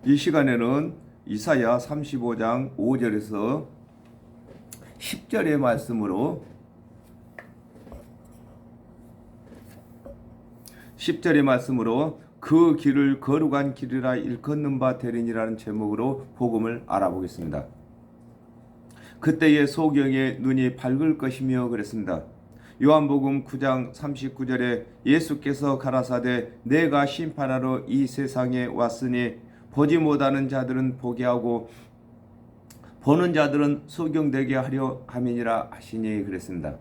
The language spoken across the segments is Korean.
이 시간에는 이사야 35장 5절에서 10절의 말씀으로 10절의 말씀으로 그 길을 거룩한 길이라 일컫는 바 되리니라는 제목으로 복음을 알아보겠습니다. 그때의 소경의 눈이 밝을 것이며 그랬습니다. 요한복음 9장 39절에 예수께서 가라사대 내가 심판하러 이 세상에 왔으니 보지 못하는 자들은 보게 하고 보는 자들은 소경되게 하려 함이니라 하시니 그랬습니다.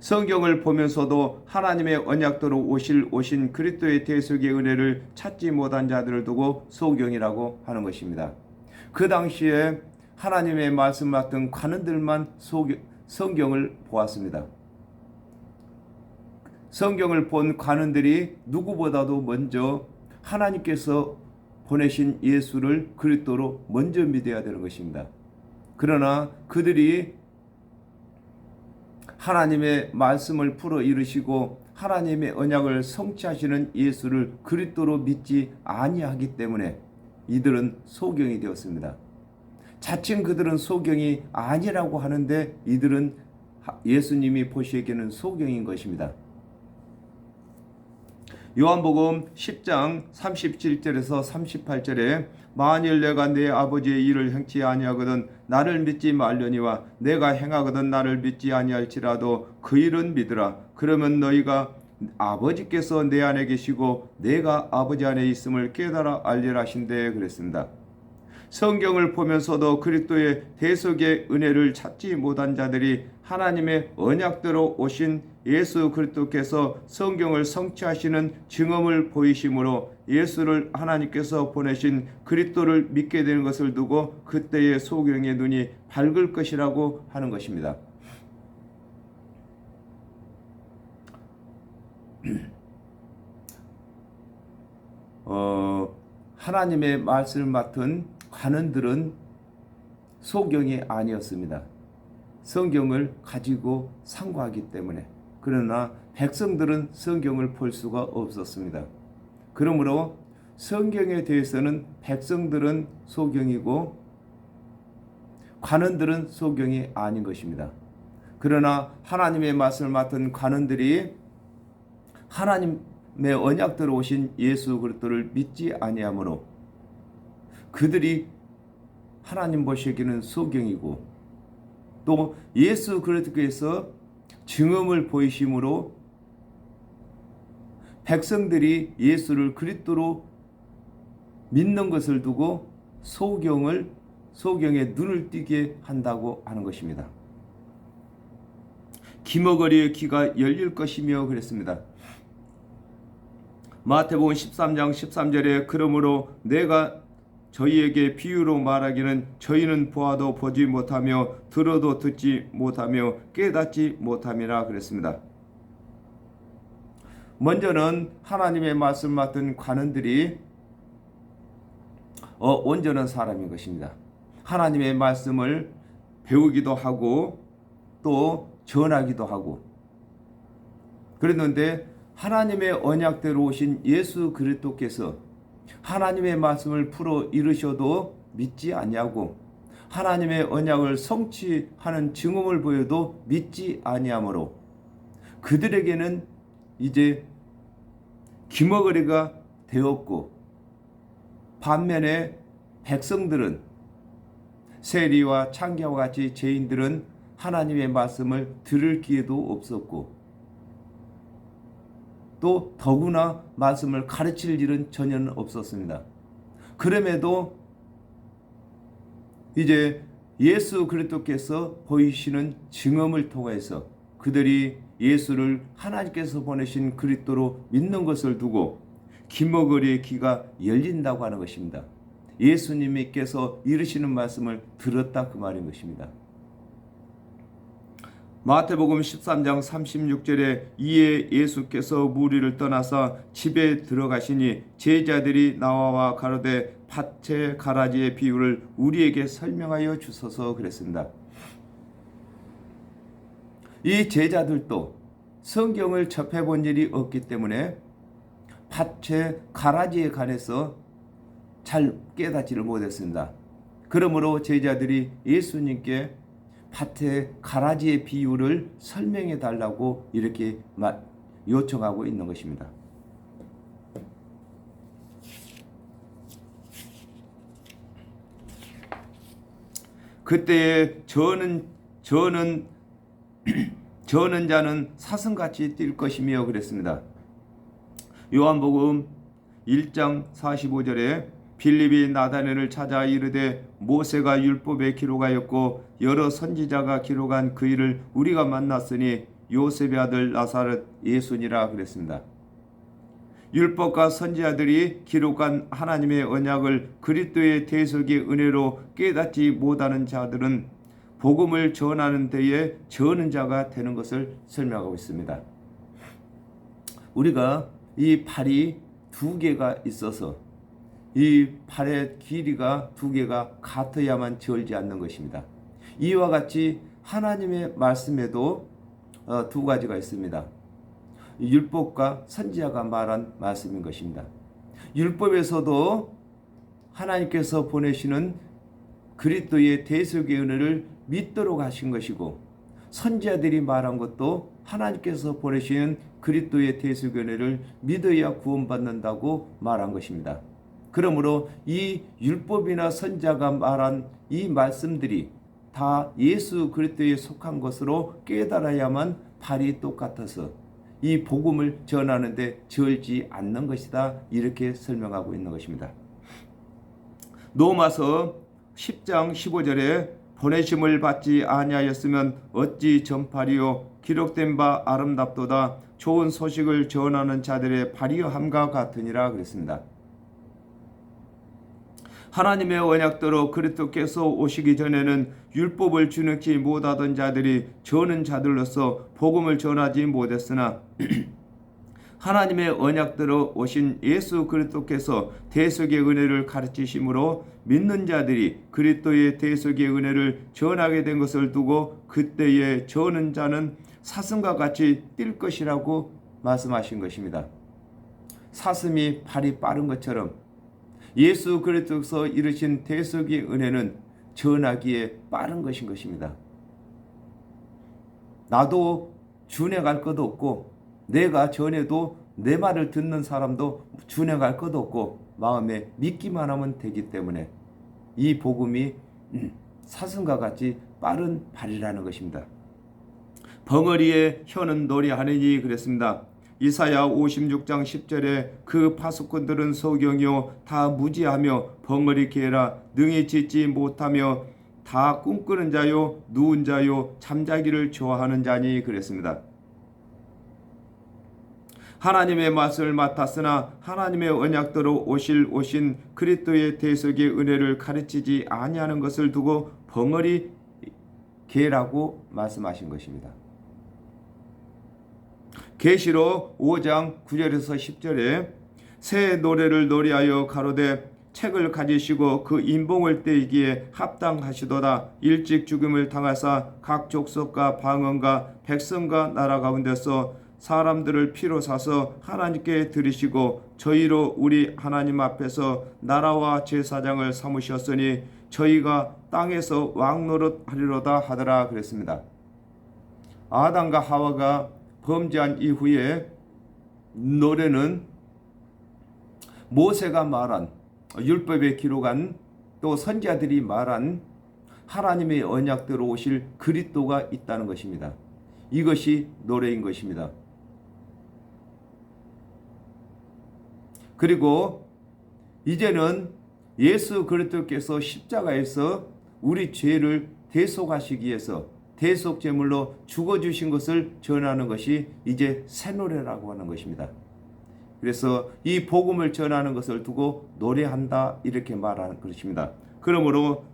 성경을 보면서도 하나님의 언약대로 오신 그리스도의 대속의 은혜를 찾지 못한 자들을 두고 소경이라고 하는 것입니다. 그 당시에 하나님의 말씀 맡은 관원들만 성경을 보았습니다. 성경을 본 관원들이 누구보다도 먼저 하나님께서 보내신 예수를 그리스도로 먼저 믿어야 되는 것입니다. 그러나 그들이 하나님의 말씀을 풀어 이루시고 하나님의 언약을 성취하시는 예수를 그리스도로 믿지 아니하기 때문에 이들은 소경이 되었습니다. 자칭 그들은 소경이 아니라고 하는데 이들은 예수님이 보시기에는 소경인 것입니다. 요한복음 10장 37절에서 38절에 만일 내가 내 아버지의 일을 행치 아니하거든 나를 믿지 말려니와 내가 행하거든 나를 믿지 아니할지라도 그 일은 믿으라. 그러면 너희가 아버지께서 내 안에 계시고 내가 아버지 안에 있음을 깨달아 알리라 하신대 그랬습니다. 성경을 보면서도 그리스도의 대속의 은혜를 찾지 못한 자들이 하나님의 언약대로 오신 예수 그리스도께서 성경을 성취하시는 증언을 보이심으로 예수를 하나님께서 보내신 그리스도를 믿게 되는 것을 두고 그때의 소경의 눈이 밝을 것이라고 하는 것입니다. 하나님의 말씀을 맡은 관원들은 소경이 아니었습니다. 성경을 가지고 상고하기 때문에. 그러나 백성들은 성경을 볼 수가 없었습니다. 그러므로 성경에 대해서는 백성들은 소경이고 관원들은 소경이 아닌 것입니다. 그러나 하나님의 말씀을 맡은 관원들이 하나님의 언약대로 오신 예수 그리스도를 믿지 아니하므로 그들이 하나님 보시기에는 소경이고 또 예수 그리스도께서 증언을 보이심으로 백성들이 예수를 그리스도로 믿는 것을 두고 소경의 눈을 띄게 한다고 하는 것입니다. 기머거리의 귀가 열릴 것이며 그랬습니다. 마태복음 13장 13절에 그러므로 내가 저희에게 비유로 말하기는 저희는 보아도 보지 못하며 들어도 듣지 못하며 깨닫지 못함이라 그랬습니다. 먼저는 하나님의 말씀 맡은 관원들이 온전한 사람인 것입니다. 하나님의 말씀을 배우기도 하고 또 전하기도 하고 그랬는데 하나님의 언약대로 오신 예수 그리스도께서 하나님의 말씀을 풀어 이루셔도 믿지 아니하고 하나님의 언약을 성취하는 증언을 보여도 믿지 아니하므로 그들에게는 이제 기머거리가 되었고 반면에 백성들은 세리와 창기와 같이 죄인들은 하나님의 말씀을 들을 기회도 없었고 또 더구나 말씀을 가르칠 일은 전혀 없었습니다. 그럼에도 이제 예수 그리스도께서 보이시는 증언을 통해서 그들이 예수를 하나님께서 보내신 그리스도로 믿는 것을 두고 기머거리의 귀가 열린다고 하는 것입니다. 예수님께서 이르시는 말씀을 들었다 그 말인 것입니다. 마태복음 13장 36절에 이에 예수께서 무리를 떠나서 집에 들어가시니 제자들이 나와 가로되 밭의 가라지의 비유를 우리에게 설명하여 주소서 그랬습니다. 이 제자들도 성경을 접해본 일이 없기 때문에 밭의 가라지에 관해서 잘 깨닫지를 못했습니다. 그러므로 제자들이 예수님께 밭의 가라지의 비유를 설명해 달라고 이렇게 요청하고 있는 것입니다. 그때에 저는 자는 사슴같이 뛸 것이며 그랬습니다. 요한복음 1장 45절에 빌립이 나다넬을 찾아 이르되 모세가 율법에 기록하였고 여러 선지자가 기록한 그 일을 우리가 만났으니 요셉의 아들 나사렛 예수니라 그랬습니다. 율법과 선지자들이 기록한 하나님의 언약을 그리스도의 대속의 은혜로 깨닫지 못하는 자들은 복음을 전하는 데에 저는 자가 되는 것을 설명하고 있습니다. 우리가 이 팔이 두 개가 있어서 이 팔의 길이가 두 개가 같아야만 저을지 않는 것입니다. 이와 같이 하나님의 말씀에도 두 가지가 있습니다. 율법과 선지자가 말한 말씀인 것입니다. 율법에서도 하나님께서 보내시는 그리스도의 대속의 은혜를 믿도록 하신 것이고, 선지자들이 말한 것도 하나님께서 보내시는 그리스도의 대속의 은혜를 믿어야 구원받는다고 말한 것입니다. 그러므로 이 율법이나 선지자가 말한 이 말씀들이 다 예수 그리스도에 속한 것으로 깨달아야만 발이 똑같아서 이 복음을 전하는데 저을지 않는 것이다, 이렇게 설명하고 있는 것입니다. 로마서 10장 15절에 보내심을 받지 아니하였으면 어찌 전파리요, 기록된 바 아름답도다, 좋은 소식을 전하는 자들의 발이함과 같으니라 그랬습니다. 하나님의 언약대로 그리스도께서 오시기 전에는 율법을 준행치 못하던 자들이 저는 자들로서 복음을 전하지 못했으나 하나님의 언약대로 오신 예수 그리스도께서 대속의 은혜를 가르치심으로 믿는 자들이 그리스도의 대속의 은혜를 전하게 된 것을 두고 그때에 저는 자는 사슴과 같이 뛸 것이라고 말씀하신 것입니다. 사슴이 발이 빠른 것처럼 예수 그리스도께서 이루신 대속의 은혜는 전하기에 빠른 것인 것입니다. 나도 준행할 것도 없고 내가 전해도 내 말을 듣는 사람도 준행할 것도 없고 마음에 믿기만 하면 되기 때문에 이 복음이 사슴과 같이 빠른 발이라는 것입니다. 벙어리에 혀는 노래하느니 그랬습니다. 이사야 56장 10절에 그 파수꾼들은 소경이요 다 무지하며 벙어리 개라 능히 짖지 못하며 다 꿈꾸는 자요 누운 자요 잠자기를 좋아하는 자니 그랬습니다. 하나님의 말씀을 맡았으나 하나님의 언약대로 오신 그리스도의 대속의 은혜를 가르치지 아니하는 것을 두고 벙어리 개라고 말씀하신 것입니다. 계시록 5장 9절에서 10절에 새 노래를 노래하여 가로되 책을 가지시고 그 인봉을 떼기에 합당하시도다. 일찍 죽음을 당하사 각 족속과 방언과 백성과 나라 가운데서 사람들을 피로 사서 하나님께 드리시고 저희로 우리 하나님 앞에서 나라와 제사장을 삼으셨으니 저희가 땅에서 왕노릇 하리로다 하더라 그랬습니다. 아담과 하와가 범죄한 이후에 노래는 모세가 말한 율법에 기록한 또 선지자들이 말한 하나님의 언약대로 오실 그리스도가 있다는 것입니다. 이것이 노래인 것입니다. 그리고 이제는 예수 그리스도께서 십자가에서 우리 죄를 대속하시기 위해서 대속 제물로 죽어주신 것을 전하는 것이 이제 새 노래라고 하는 것입니다. 그래서 이 복음을 전하는 것을 두고 노래한다 이렇게 말하는 것입니다. 그러므로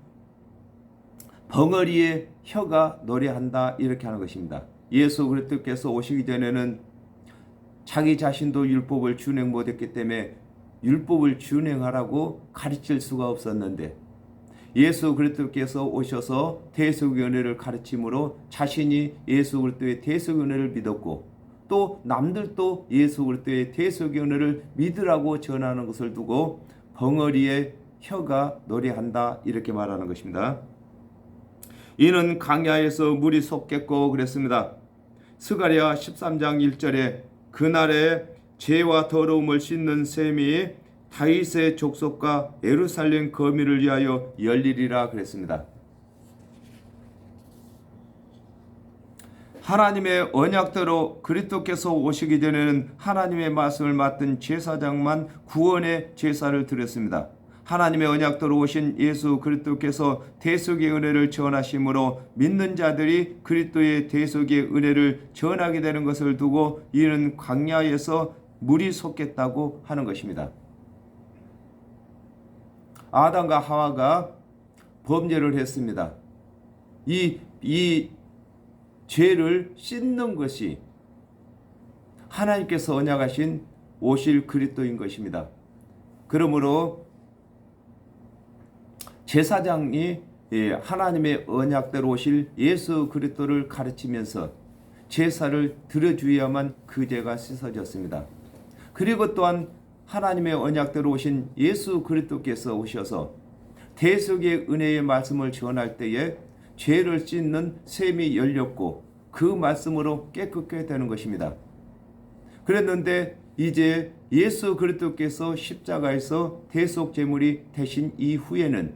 벙어리의 혀가 노래한다 이렇게 하는 것입니다. 예수 그리스도께서 오시기 전에는 자기 자신도 율법을 준행 못했기 때문에 율법을 준행하라고 가르칠 수가 없었는데 예수 그리스도께서 오셔서 대속의 은혜를 가르침으로 자신이 예수 그리스도의 대속의 은혜를 믿었고 또 남들도 예수 그리스도의 대속의 은혜를 믿으라고 전하는 것을 두고 벙어리에 혀가 노래한다 이렇게 말하는 것입니다. 이는 광야에서 물이 솟겠고 그랬습니다. 스가랴 13장 1절에 그날에 죄와 더러움을 씻는 셈이 다윗의 족속과 예루살렘 거민을 위하여 열리리라 그랬습니다. 하나님의 언약대로 그리스도께서 오시기 전에는 하나님의 말씀을 맡은 제사장만 구원의 제사를 드렸습니다. 하나님의 언약대로 오신 예수 그리스도께서 대속의 은혜를 전하심으로 믿는 자들이 그리스도의 대속의 은혜를 전하게 되는 것을 두고 이는 광야에서 물이 솟겠다고 하는 것입니다. 아담과 하와가 범죄를 했습니다. 이 죄를 씻는 것이 하나님께서 언약하신 오실 그리스도인 것입니다. 그러므로 제사장이 하나님의 언약대로 오실 예수 그리스도를 가르치면서 제사를 드려주어야만 그 죄가 씻어졌습니다. 그리고 또한 하나님의 언약대로 오신 예수 그리스도께서 오셔서 대속의 은혜의 말씀을 전할 때에 죄를 씻는 셈이 열렸고 그 말씀으로 깨끗게 되는 것입니다. 그랬는데 이제 예수 그리스도께서 십자가에서 대속 제물이 되신 이후에는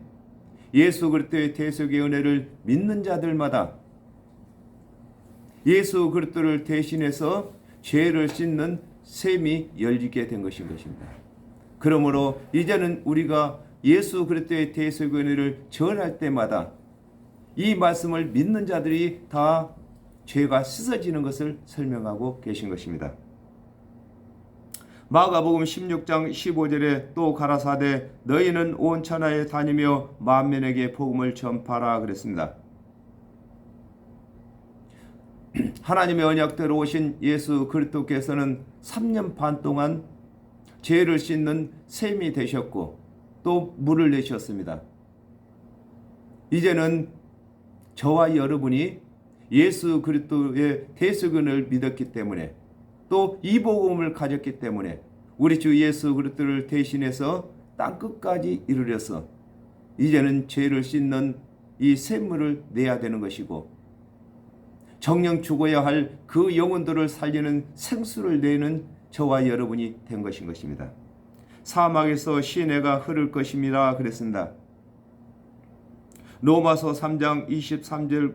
예수 그리스도의 대속의 은혜를 믿는 자들마다 예수 그리스도를 대신해서 죄를 씻는 셈이 열리게 된 것인 것입니다. 그러므로 이제는 우리가 예수 그리스도의 대속의 은혜를 전할 때마다 이 말씀을 믿는 자들이 다 죄가 씻어지는 것을 설명하고 계신 것입니다. 마가복음 16장 15절에 또 가라사대 너희는 온 천하에 다니며 만민에게 복음을 전파하라 그랬습니다. 하나님의 언약대로 오신 예수 그리스도께서는 3년 반 동안 죄를 씻는 셈이 되셨고 또 물을 내셨습니다. 이제는 저와 여러분이 예수 그리스도의 대속을 믿었기 때문에 또 이 복음을 가졌기 때문에 우리 주 예수 그리스도를 대신해서 땅끝까지 이르러서 이제는 죄를 씻는 이 샘물을 내야 되는 것이고 정령 죽어야 할 그 영혼들을 살리는 생수를 내는 저와 여러분이 된 것인 것입니다. 사막에서 시내가 흐를 것입니다 그랬습니다. 로마서 3장 23절에서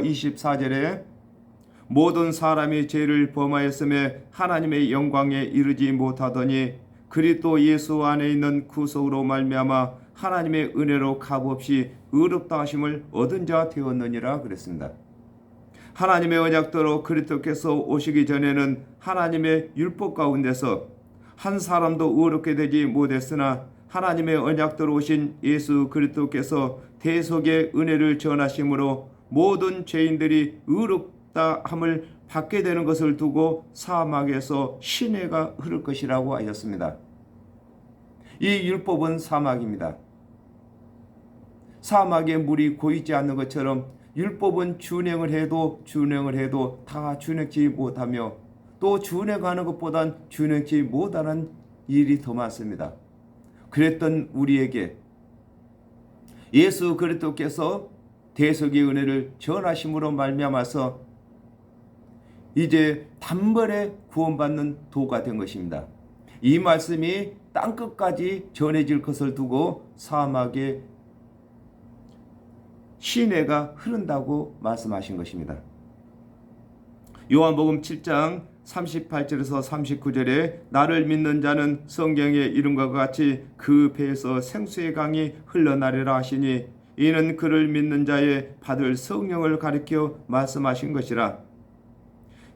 24절에 모든 사람이 죄를 범하였음에 하나님의 영광에 이르지 못하더니 그리스도 예수 안에 있는 구속으로 말미암아 하나님의 은혜로 값없이 의롭다 하심을 얻은 자 되었느니라 그랬습니다. 하나님의 언약대로 그리스도께서 오시기 전에는 하나님의 율법 가운데서 한 사람도 의롭게 되지 못했으나 하나님의 언약대로 오신 예수 그리스도께서 대속의 은혜를 전하심으로 모든 죄인들이 의롭다 함을 받게 되는 것을 두고 사막에서 시내가 흐를 것이라고 하였습니다. 이 율법은 사막입니다. 사막에 물이 고이지 않는 것처럼 율법은 준행을 해도 다 준행치 못하며 또 준행하는 것보단 준행치 못하는 일이 더 많습니다. 그랬던 우리에게 예수 그리스도께서 대속의 은혜를 전하심으로 말미암아서 이제 단번에 구원받는 도가 된 것입니다. 이 말씀이 땅끝까지 전해질 것을 두고 사막에 시내가 흐른다고 말씀하신 것입니다. 요한복음 7장 38절에서 39절에 나를 믿는 자는 성경의 이름과 같이 그 배에서 생수의 강이 흘러나리라 하시니 이는 그를 믿는 자의 받을 성령을 가리켜 말씀하신 것이라.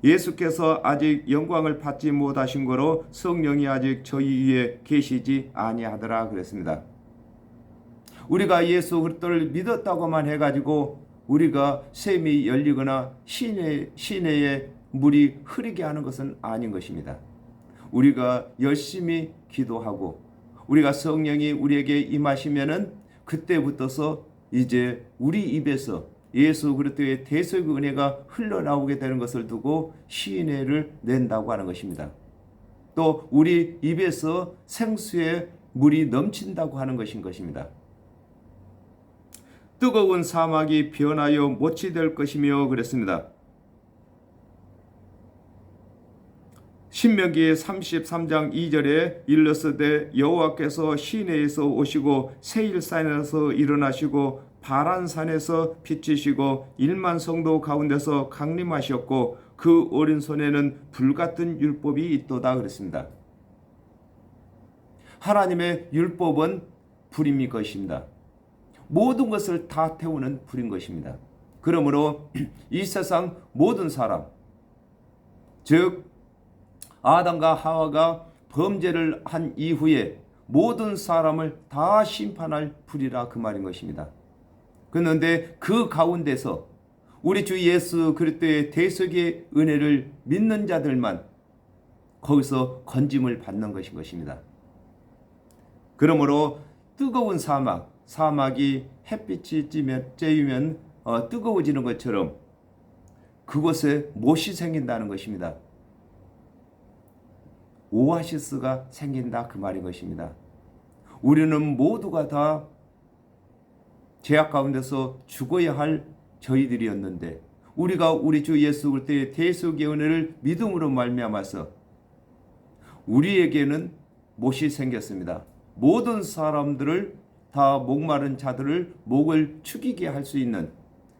예수께서 아직 영광을 받지 못하신 거로 성령이 아직 저희 위에 계시지 아니하더라 그랬습니다. 우리가 예수 그리스도를 믿었다고만 해가지고 우리가 샘이 열리거나 시내에 물이 흐르게 하는 것은 아닌 것입니다. 우리가 열심히 기도하고 우리가 성령이 우리에게 임하시면은 그때부터서 이제 우리 입에서 예수 그리스도의 대속의 은혜가 흘러나오게 되는 것을 두고 시인회를 낸다고 하는 것입니다. 또 우리 입에서 생수의 물이 넘친다고 하는 것입니다. 뜨거운 사막이 변하여 못이 될 것이며 그랬습니다. 신명기 33장 2절에 일러스되 여호와께서 시내에서 오시고 세일산에서 일어나시고 바란산에서 비치시고 1만 성도 가운데서 강림하셨고 그 오른손에는 불같은 율법이 있도다 그랬습니다. 하나님의 율법은 불임인 것입니다. 모든 것을 다 태우는 불인 것입니다. 그러므로 이 세상 모든 사람, 즉 아담과 하와가 범죄를 한 이후에 모든 사람을 다 심판할 불이라 그 말인 것입니다. 그런데 그 가운데서 우리 주 예수 그리스도의 대속의 은혜를 믿는 자들만 거기서 건짐을 받는 것인 것입니다. 그러므로 뜨거운 사막이 햇빛이 쬐면 뜨거워지는 것처럼 그곳에 못이 생긴다는 것입니다. 오아시스가 생긴다 그 말인 것입니다. 우리는 모두가 다 죄악 가운데서 죽어야 할 저희들이었는데 우리가 우리 주 예수 그리스도의 대속의 은혜를 믿음으로 말미암아서 우리에게는 못이 생겼습니다. 모든 사람들을 다 목마른 자들을 목을 축이게 할 수 있는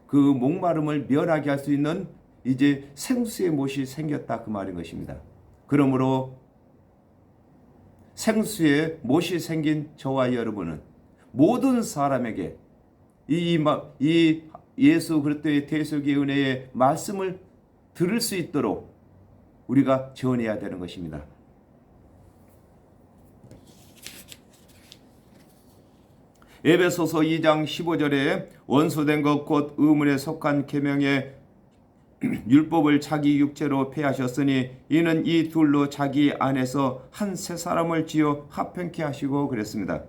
그 목마름을 면하게 할 수 있는 이제 생수의 못이 생겼다 그 말인 것입니다. 그러므로 생수의 못이 생긴 저와 여러분은 모든 사람에게 이 예수 그리스도의 대속의 은혜의 말씀을 들을 수 있도록 우리가 전해야 되는 것입니다. 에베소서 2장 15절에 원수된 것 곧 의문에 속한 계명의 율법을 자기 육체로 폐하셨으니 이는 이 둘로 자기 안에서 한 새 사람을 지어 화평케 하시고 그랬습니다.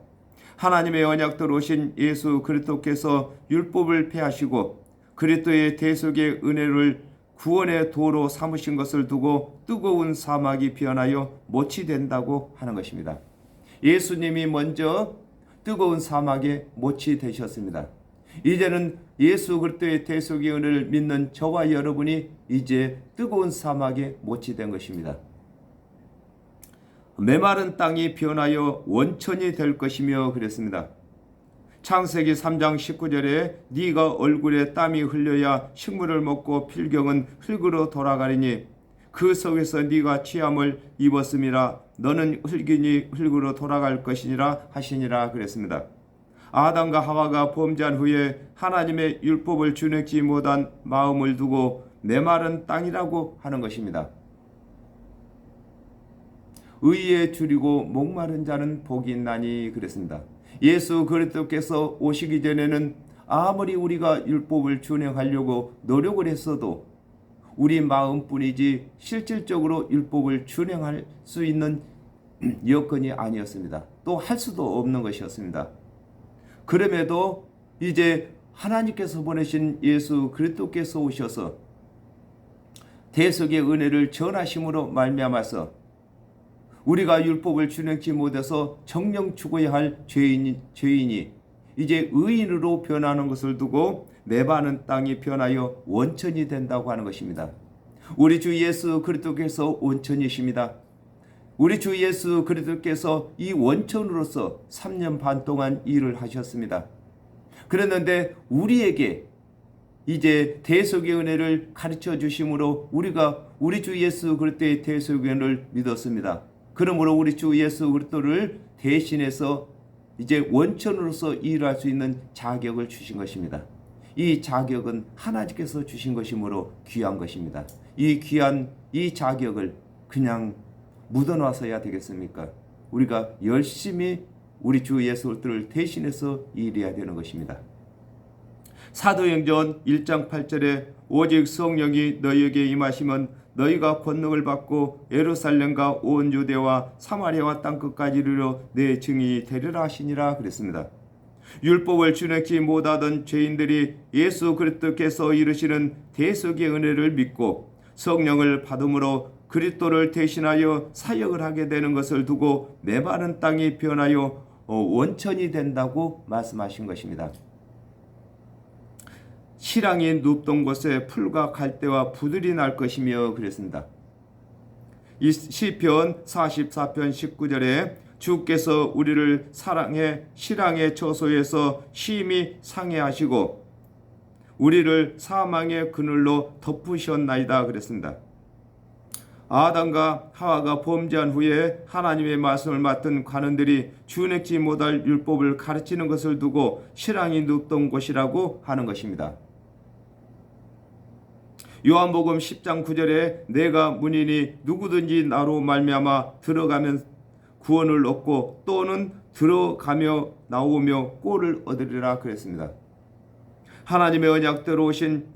하나님의 언약대로 오신 예수 그리스도께서 율법을 폐하시고 그리스도의 대속의 은혜를 구원의 도로 삼으신 것을 두고 뜨거운 사막이 변하여 못이 된다고 하는 것입니다. 예수님이 먼저 뜨거운 사막에 못이 되셨습니다. 이제는 예수 그리스도의 대속의 은혜를 믿는 저와 여러분이 이제 뜨거운 사막에 못이 된 것입니다. 메마른 땅이 변하여 원천이 될 것이며 그랬습니다. 창세기 3장 19절에 네가 얼굴에 땀이 흘려야 식물을 먹고 필경은 흙으로 돌아가리니 그 속에서 네가 취함을 입었음이라 너는 흙이니 흙으로 돌아갈 것이니라 하시니라 그랬습니다. 아담과 하와가 범죄한 후에 하나님의 율법을 준행치 못한 마음을 두고 메마른 땅이라고 하는 것입니다. 의에 줄이고 목마른 자는 복이 있나니 그랬습니다. 예수 그리스도께서 오시기 전에는 아무리 우리가 율법을 준행하려고 노력을 했어도 우리 마음뿐이지 실질적으로 율법을 준행할 수 있는 여건이 아니었습니다. 또 할 수도 없는 것이었습니다. 그럼에도 이제 하나님께서 보내신 예수 그리스도께서 오셔서 대속의 은혜를 전하심으로 말미암아서 우리가 율법을 준행치 못해서 정령 죽어야 할 죄인이 이제 의인으로 변하는 것을 두고 메마른 땅이 변하여 원천이 된다고 하는 것입니다. 우리 주 예수 그리스도께서 원천이십니다. 우리 주 예수 그리스도께서 이 원천으로서 3년 반 동안 일을 하셨습니다. 그랬는데 우리에게 이제 대속의 은혜를 가르쳐 주심으로 우리가 우리 주 예수 그리스도의 대속의 은혜를 믿었습니다. 그러므로 우리 주 예수 그리스도를 대신해서 이제 원천으로서 일할 수 있는 자격을 주신 것입니다. 이 자격은 하나님께서 주신 것이므로 귀한 것입니다. 이 귀한 이 자격을 그냥 묻어놔서야 되겠습니까? 우리가 열심히 우리 주 예수 그리스도를 대신해서 일해야 되는 것입니다. 사도행전 1장 8절에 오직 성령이 너희에게 임하시면 너희가 권능을 받고 예루살렘과 온 유대와 사마리아와 땅끝까지 이르러 내 증인이 되리라 하시니라 그랬습니다. 율법을 준행치 못하던 죄인들이 예수 그리스도께서 이루시는 대속의 은혜를 믿고 성령을 받음으로 그리스도를 대신하여 사역을 하게 되는 것을 두고 메마른 땅이 변하여 원천이 된다고 말씀하신 것입니다. 실랑이 눕던 곳에 풀과 갈대와 부들이 날 것이며 그랬습니다. 이 시편 44편 19절에 주께서 우리를 사랑해 실랑의 처소에서 심히 상해하시고 우리를 사망의 그늘로 덮으셨나이다 그랬습니다. 아담과 하와가 범죄한 후에 하나님의 말씀을 맡은 관원들이 준행치 못할 율법을 가르치는 것을 두고 실랑이 눕던 곳이라고 하는 것입니다. 요한복음 10장 9절에 내가 문이니 누구든지 나로 말미암아 들어가면 구원을 얻고 또는 들어가며 나오며 꼴을 얻으리라 그랬습니다. 하나님의 언약대로 오신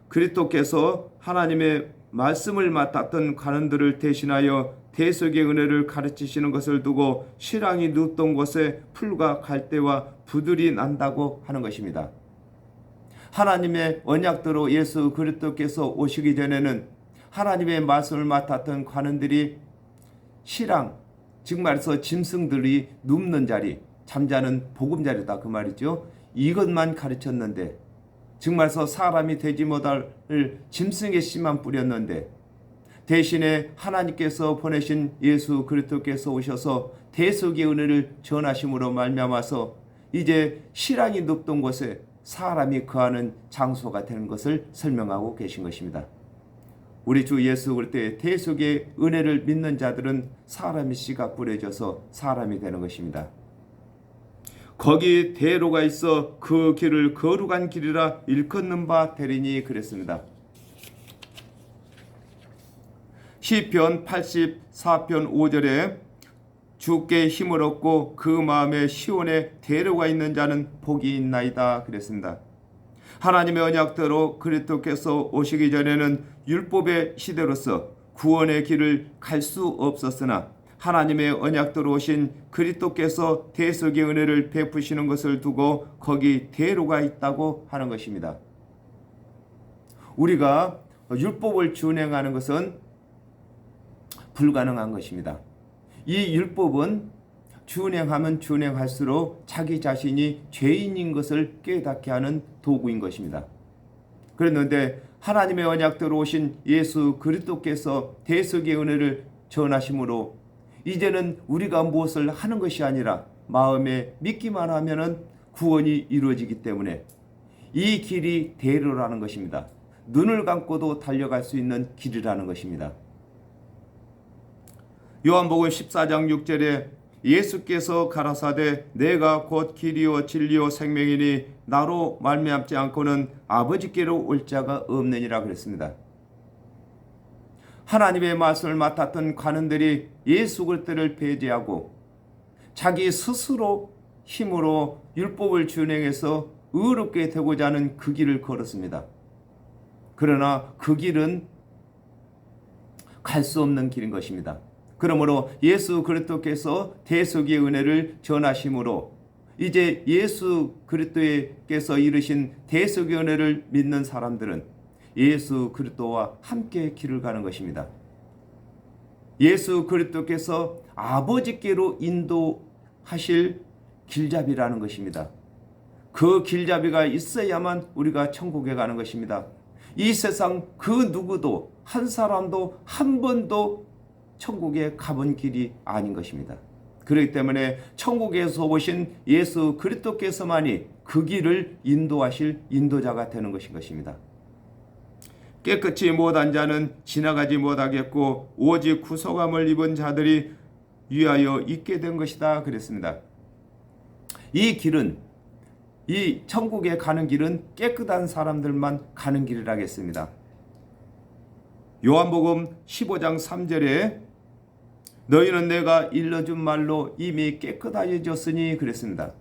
그리스도께서 하나님의 말씀을 맡았던 관원들을 대신하여 대속의 은혜를 가르치시는 것을 두고 실랑이 눕던 곳에 풀과 갈대와 부들이 난다고 하는 것입니다. 하나님의 언약대로 예수 그리스도께서 오시기 전에는 하나님의 말씀을 맡았던 관원들이 실랑, 즉 말해서 짐승들이 눕는 자리, 잠자는 보금자리다 그 말이죠. 이것만 가르쳤는데, 즉 말해서 사람이 되지 못할 짐승의 씨만 뿌렸는데, 대신에 하나님께서 보내신 예수 그리스도께서 오셔서 대속의 은혜를 전하심으로 말미암아서 이제 실랑이 눕던 곳에 사람이 거하는 장소가 되는 것을 설명하고 계신 것입니다. 우리 주 예수 그리스도의 대속의 은혜를 믿는 자들은 사람의 씨가 뿌려져서 사람이 되는 것입니다. 거기 대로가 있어 그 길을 거룩한 길이라 일컫는 바 되리니 그랬습니다. 시편 84편 5절에 주께 힘을 얻고 그 마음에 시온에 대로가 있는 자는 복이 있나이다 그랬습니다. 하나님의 언약대로 그리스도께서 오시기 전에는 율법의 시대로서 구원의 길을 갈 수 없었으나 하나님의 언약대로 오신 그리스도께서 대속의 은혜를 베푸시는 것을 두고 거기 대로가 있다고 하는 것입니다. 우리가 율법을 준행하는 것은 불가능한 것입니다. 이 율법은 준행하면 준행할수록 자기 자신이 죄인인 것을 깨닫게 하는 도구인 것입니다. 그랬는데 하나님의 언약대로 오신 예수 그리스도께서 대속의 은혜를 전하심으로 이제는 우리가 무엇을 하는 것이 아니라 마음에 믿기만 하면은 구원이 이루어지기 때문에 이 길이 대로라는 것입니다. 눈을 감고도 달려갈 수 있는 길이라는 것입니다. 요한복음 14장 6절에 예수께서 가라사대 내가 곧 길이요 진리요 생명이니 나로 말미암지 않고는 아버지께로 올 자가 없느니라 그랬습니다. 하나님의 말씀을 맡았던 관원들이 예수 그리스도를 배제하고 자기 스스로 힘으로 율법을 준행해서 의롭게 되고자 하는 그 길을 걸었습니다. 그러나 그 길은 갈 수 없는 길인 것입니다. 그러므로 예수 그리스도께서 대속의 은혜를 전하심으로 이제 예수 그리스도께서 이루신 대속의 은혜를 믿는 사람들은 예수 그리스도와 함께 길을 가는 것입니다. 예수 그리스도께서 아버지께로 인도하실 길잡이라는 것입니다. 그 길잡이가 있어야만 우리가 천국에 가는 것입니다. 이 세상 그 누구도 한 사람도 한 번도 천국에 가본 길이 아닌 것입니다. 그렇기 때문에 천국에서 오신 예수 그리스도께서만이 그 길을 인도하실 인도자가 되는 것입니다. 깨끗이 못한 자는 지나가지 못하겠고 오직 구속함을 입은 자들이 위하여 있게 된 것이다 그랬습니다. 이 길은 이 천국에 가는 길은 깨끗한 사람들만 가는 길이라겠습니다. 요한복음 15장 3절에 너희는 내가 일러준 말로 이미 깨끗하여졌으니 그랬습니다.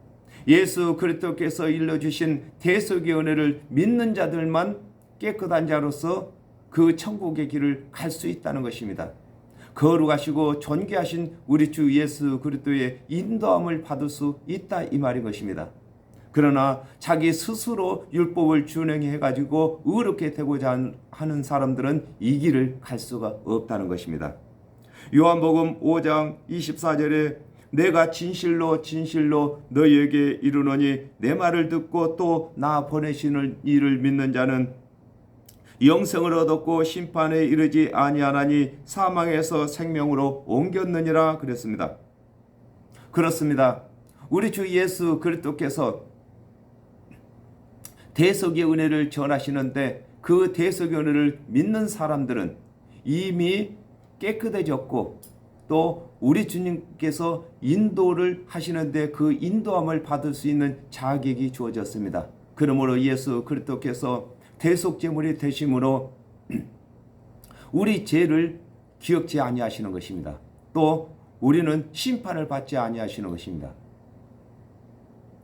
예수 그리스도께서 일러주신 대속의 은혜를 믿는 자들만 깨끗한 자로서 그 천국의 길을 갈 수 있다는 것입니다. 거룩하시고 존귀하신 우리 주 예수 그리스도의 인도함을 받을 수 있다 이 말인 것입니다. 그러나 자기 스스로 율법을 준행해 가지고 의롭게 되고자 하는 사람들은 이 길을 갈 수가 없다는 것입니다. 요한복음 5장 24절에 내가 진실로 진실로 너희에게 이르노니 내 말을 듣고 또 나 보내시는 이를 믿는 자는 영생을 얻었고 심판에 이르지 아니하나니 사망에서 생명으로 옮겼느니라 그랬습니다. 그렇습니다. 우리 주 예수 그리스도께서 대속의 은혜를 전하시는데 그 대속의 은혜를 믿는 사람들은 이미 깨끗해졌고 또 우리 주님께서 인도를 하시는데 그 인도함을 받을 수 있는 자격이 주어졌습니다. 그러므로 예수 그리스도께서 대속제물이 되심으로 우리 죄를 기억지 아니하시는 것입니다. 또 우리는 심판을 받지 아니하시는 것입니다.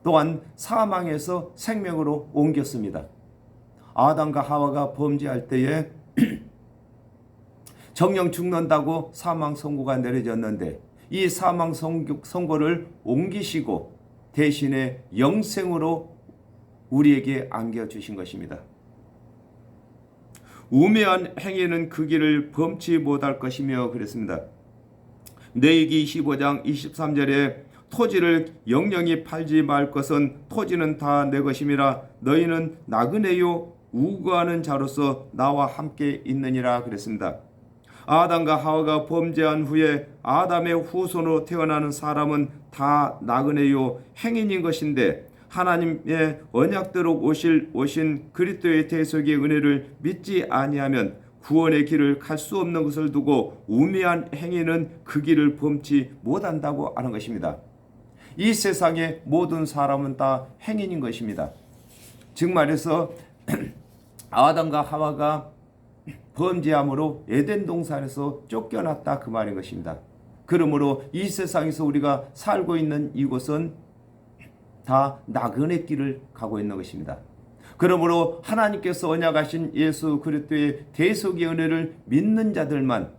또한 사망에서 생명으로 옮겼습니다. 아담과 하와가 범죄할 때에 정령 죽는다고 사망 선고가 내려졌는데 이 사망 선고를 옮기시고 대신에 영생으로 우리에게 안겨주신 것입니다. 우매한 행위는 그 길을 범치 못할 것이며 그랬습니다. 레위기 25장 23절에 토지를 영영히 팔지 말 것은 토지는 다 내 것임이라 너희는 나그네요 우거하는 자로서 나와 함께 있느니라 그랬습니다. 아담과 하와가 범죄한 후에 아담의 후손으로 태어나는 사람은 다 나그네요 행인인 것인데 하나님의 언약대로 오신 그리스도의 대속의 은혜를 믿지 아니하면 구원의 길을 갈 수 없는 것을 두고 우매한 행위는 그 길을 범치 못한다고 하는 것입니다. 이 세상의 모든 사람은 다 행인인 것입니다. 즉 말해서 아담과 하와가 범죄함으로 에덴 동산에서 쫓겨났다 그 말인 것입니다. 그러므로 이 세상에서 우리가 살고 있는 이곳은 다 나그네 길을 가고 있는 것입니다. 그러므로 하나님께서 언약하신 예수 그리스도의 대속의 은혜를 믿는 자들만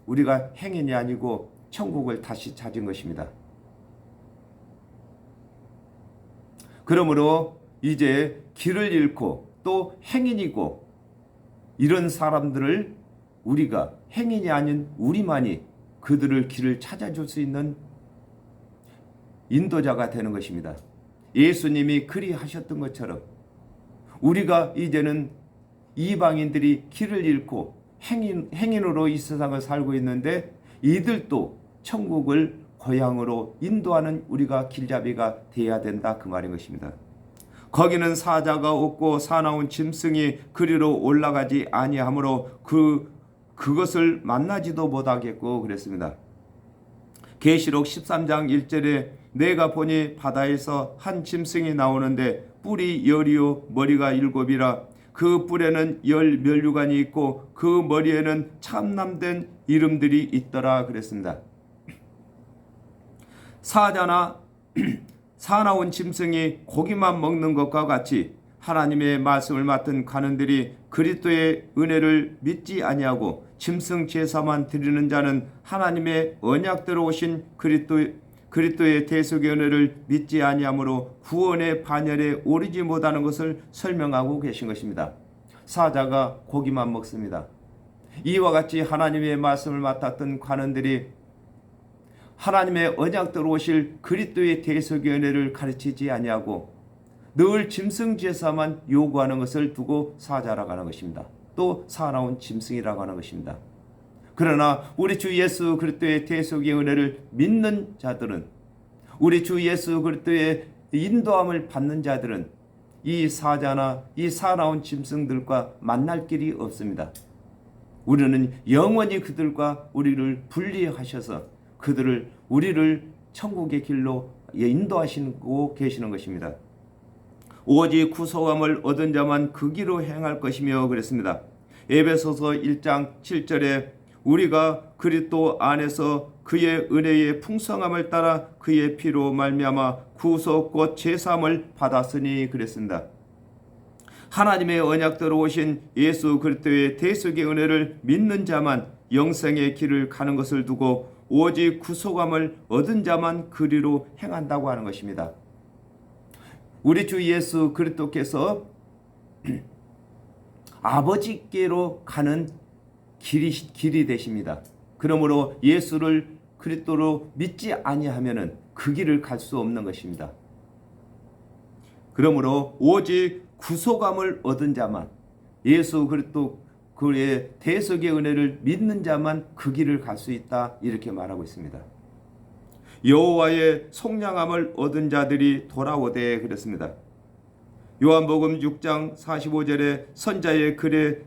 우리가 행인이 아니고 천국을 다시 찾은 것입니다. 그러므로 이제 길을 잃고 또 행인이고 이런 사람들을 우리가 행인이 아닌 우리만이 그들을 길을 찾아줄 수 있는 인도자가 되는 것입니다. 예수님이 그리 하셨던 것처럼 우리가 이제는 이방인들이 길을 잃고 행인으로 이 세상을 살고 있는데 이들도 천국을 고향으로 인도하는 우리가 길잡이가 되어야 된다 그 말인 것입니다. 거기는 사자가 없고 사나운 짐승이 그리로 올라가지 아니하므로 그것을 만나지도 못하겠고 그랬습니다. 계시록 13장 1절에 내가 보니 바다에서 한 짐승이 나오는데 뿔이 열이요 머리가 7이라 그 뿔에는 10면류관이 있고 그 머리에는 참남된 이름들이 있더라 그랬습니다. 사자나 사나운 짐승이 고기만 먹는 것과 같이 하나님의 말씀을 맡은 관원들이 그리스도의 은혜를 믿지 아니하고 짐승 제사만 드리는 자는 하나님의 언약대로 오신 그리스도의 대속의 은혜를 믿지 아니하므로 구원의 반열에 오르지 못하는 것을 설명하고 계신 것입니다. 사자가 고기만 먹습니다. 이와 같이 하나님의 말씀을 맡았던 관원들이 하나님의 언약대로 오실 그리스도의 대속의 은혜를 가르치지 아니하고 늘 짐승 제사만 요구하는 것을 두고 사자라고 하는 것입니다. 또 사나운 짐승이라고 하는 것입니다. 그러나 우리 주 예수 그리스도의 대속의 은혜를 믿는 자들은 우리 주 예수 그리스도의 인도함을 받는 자들은 이 사자나 이 사나운 짐승들과 만날 길이 없습니다. 우리는 영원히 그들과 우리를 분리하셔서 우리를 천국의 길로 인도하시고 계시는 것입니다. 오직 구속함을 얻은 자만 그 길로 행할 것이며 그랬습니다. 에베소서 1장 7절에 우리가 그리스도 안에서 그의 은혜의 풍성함을 따라 그의 피로 말미암아 구속 곧 제사함을 받았으니 그랬습니다. 하나님의 언약대로 오신 예수 그리스도의 대속의 은혜를 믿는 자만 영생의 길을 가는 것을 두고 오직 구속함을 얻은 자만 그리로 행한다고 하는 것입니다. 우리 주 예수 그리스도께서 아버지께로 가는 길이 되십니다. 그러므로 예수를 그리스도로 믿지 아니하면은 그 길을 갈 수 없는 것입니다. 그러므로 오직 구속함을 얻은 자만, 예수 그리스도 그의 대속의 은혜를 믿는 자만 그 길을 갈 수 있다, 이렇게 말하고 있습니다. 여호와의 속량함을 얻은 자들이 돌아오되 그랬습니다. 요한복음 6장 45절에 선자의 글에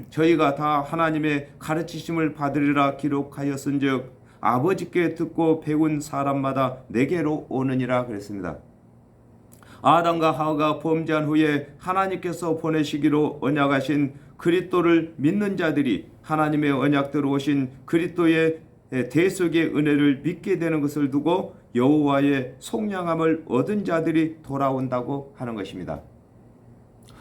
저희가 다 하나님의 가르치심을 받으리라 기록하였은즉 아버지께 듣고 배운 사람마다 내게로 오느니라 그랬습니다. 아담과 하와가 범죄한 후에 하나님께서 보내시기로 언약하신 그리스도를 믿는 자들이 하나님의 언약대로 오신 그리스도의 대속의 은혜를 믿게 되는 것을 두고 여호와의 속량함을 얻은 자들이 돌아온다고 하는 것입니다.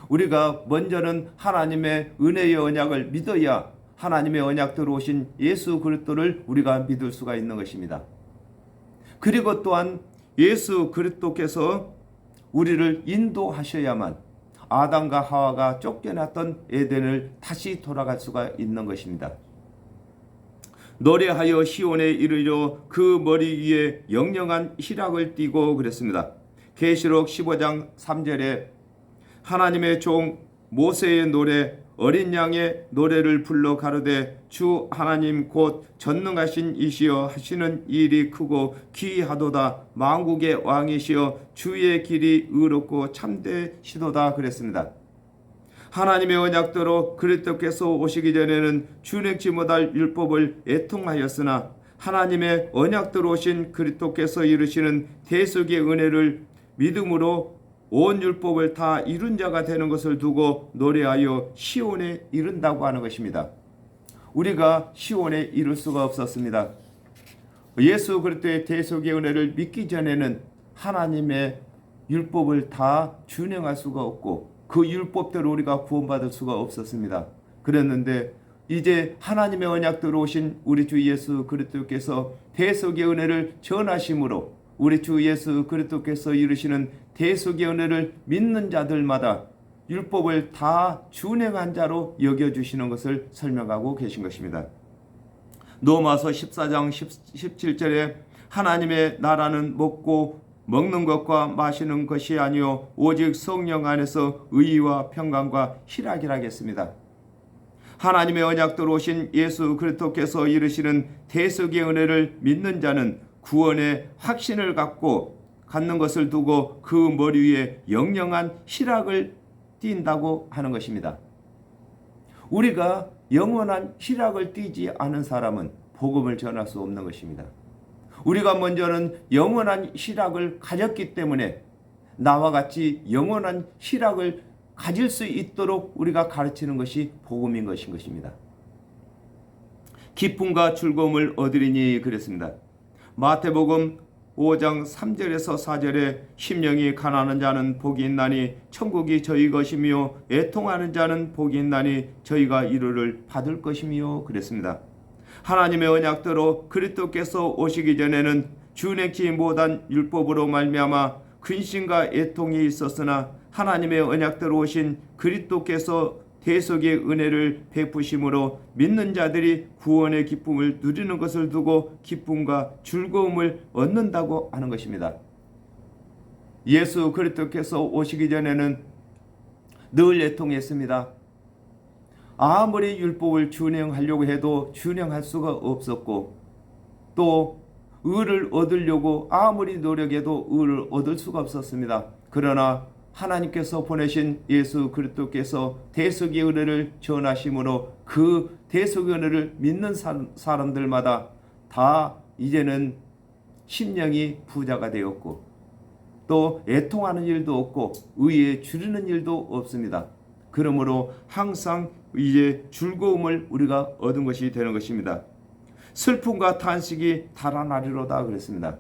우리가 먼저는 하나님의 은혜의 언약을 믿어야 하나님의 언약대로 오신 예수 그리스도를 우리가 믿을 수가 있는 것입니다. 그리고 또한 예수 그리스도께서 우리를 인도하셔야만 아담과 하와가 쫓겨났던 에덴을 다시 돌아갈 수가 있는 것입니다. 노래하여 시온에 이르려 그 머리 위에 영영한 희락을 띠고 그랬습니다. 계시록 15장 3절에 하나님의 종 모세의 노래 어린 양의 노래를 불러 가로되 주 하나님 곧 전능하신 이시여 하시는 일이 크고 기이하도다. 만국의 왕이시여 주의 길이 의롭고 참되시도다 그랬습니다. 하나님의 언약대로 그리스도께서 오시기 전에는 준행치 못할 율법을 애통하였으나 하나님의 언약대로 오신 그리스도께서 이루시는 대속의 은혜를 믿음으로 온 율법을 다 이룬 자가 되는 것을 두고 노래하여 시온에 이른다고 하는 것입니다. 우리가 시온에 이를 수가 없었습니다. 예수 그리스도의 대속의 은혜를 믿기 전에는 하나님의 율법을 다 준행할 수가 없고 그 율법대로 우리가 구원받을 수가 없었습니다. 그랬는데 이제 하나님의 언약대로 오신 우리 주 예수 그리스도께서 대속의 은혜를 전하심으로 우리 주 예수 그리스도께서 이루시는 대속의 은혜를 믿는 자들마다 율법을 다 준행한 자로 여겨주시는 것을 설명하고 계신 것입니다. 로마서 14장 17절에 하나님의 나라는 먹는 것과 마시는 것이 아니요 오직 성령 안에서 의와 평강과 희락이라 하겠습니다. 하나님의 언약대로 오신 예수 그리스도께서 이루시는 대속의 은혜를 믿는 자는 구원의 확신을 갖는 것을 두고 그 머리 위에 영영한 희락을 띈다고 하는 것입니다. 우리가 영원한 희락을 띠지 않은 사람은 복음을 전할 수 없는 것입니다. 우리가 먼저는 영원한 희락을 가졌기 때문에 나와 같이 영원한 희락을 가질 수 있도록 우리가 가르치는 것이 복음인 것입니다. 기쁨과 즐거움을 얻으리니 그랬습니다. 마태복음 5장 3절에서 4절에 심령이 가난한 자는 복이 있나니 천국이 저희 것이며 애통하는 자는 복이 있나니 저희가 이루를 받을 것이며 그랬습니다. 하나님의 언약대로 그리스도께서 오시기 전에는 준행치 못한 율법으로 말미암아 근심과 애통이 있었으나 하나님의 언약대로 오신 그리스도께서 대속의 은혜를 베푸심으로 믿는 자들이 구원의 기쁨을 누리는 것을 두고 기쁨과 즐거움을 얻는다고 하는 것입니다. 예수 그리스도께서 오시기 전에는 늘 애통했습니다. 아무리 율법을 준행하려고 해도 준행할 수가 없었고 또 의를 얻으려고 아무리 노력해도 의를 얻을 수가 없었습니다. 그러나 하나님께서 보내신 예수 그리스도께서 대속의 은혜를 전하심으로 그 대속의 은혜를 믿는 사람들마다 다 이제는 심령이 부자가 되었고 또 애통하는 일도 없고 의에 주르는 일도 없습니다. 그러므로 항상 이제 즐거움을 우리가 얻은 것이 되는 것입니다. 슬픔과 탄식이 달아나리로다 그랬습니다.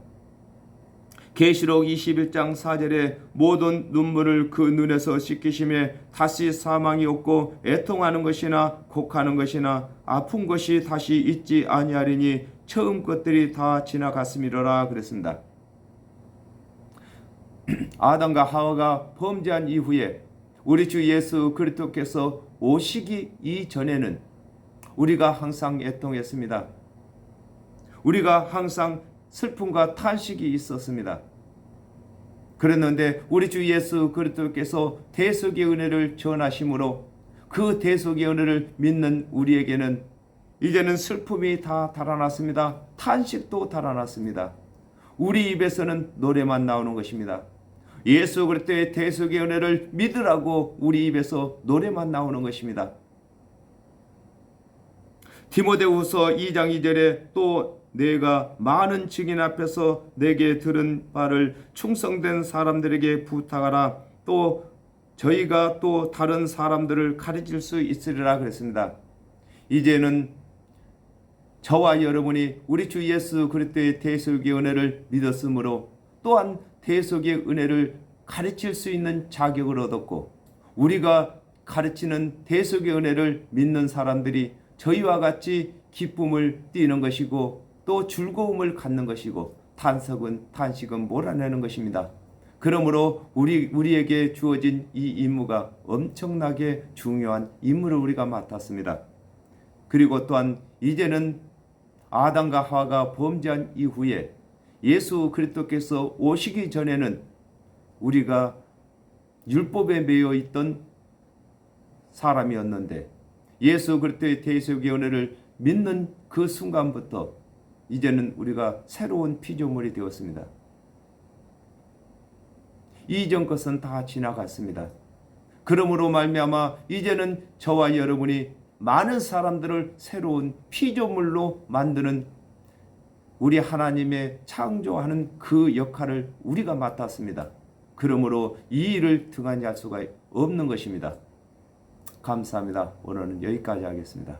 계시록 21장 4절에 모든 눈물을 그 눈에서 씻기심에 다시 사망이 없고 애통하는 것이나 곡하는 것이나 아픈 것이 다시 있지 아니하리니 처음 것들이 다 지나갔음이로라 그랬습니다. 아담과 하와가 범죄한 이후에 우리 주 예수 그리스도께서 오시기 이전에는 우리가 항상 애통했습니다. 우리가 항상 슬픔과 탄식이 있었습니다. 그랬는데 우리 주 예수 그리스도께서 대속의 은혜를 전하심으로 그 대속의 은혜를 믿는 우리에게는 이제는 슬픔이 다 달아났습니다. 탄식도 달아났습니다. 우리 입에서는 노래만 나오는 것입니다. 예수 그리스도의 대속의 은혜를 믿으라고 우리 입에서 노래만 나오는 것입니다. 디모데후서 2장 2절에 또 내가 많은 증인 앞에서 내게 들은 바를 충성된 사람들에게 부탁하라. 또 저희가 또 다른 사람들을 가르칠 수 있으리라 그랬습니다. 이제는 저와 여러분이 우리 주 예수 그리스도의 대속의 은혜를 믿었으므로 또한 대속의 은혜를 가르칠 수 있는 자격을 얻었고 우리가 가르치는 대속의 은혜를 믿는 사람들이 저희와 같이 기쁨을 띠는 것이고 또 즐거움을 갖는 것이고 탄식은 몰아내는 것입니다. 그러므로 우리에게 주어진 이 임무가 엄청나게 중요한 임무를 우리가 맡았습니다. 그리고 또한 이제는 아담과 하와가 범죄한 이후에 예수 그리스도께서 오시기 전에는 우리가 율법에 매여 있던 사람이었는데 예수 그리스도의 대속의 은혜를 믿는 그 순간부터 이제는 우리가 새로운 피조물이 되었습니다. 이전 것은 다 지나갔습니다. 그러므로 말미암아 이제는 저와 여러분이 많은 사람들을 새로운 피조물로 만드는 우리 하나님의 창조하는 그 역할을 우리가 맡았습니다. 그러므로 이 일을 등한히 할 수가 없는 것입니다. 감사합니다. 오늘은 여기까지 하겠습니다.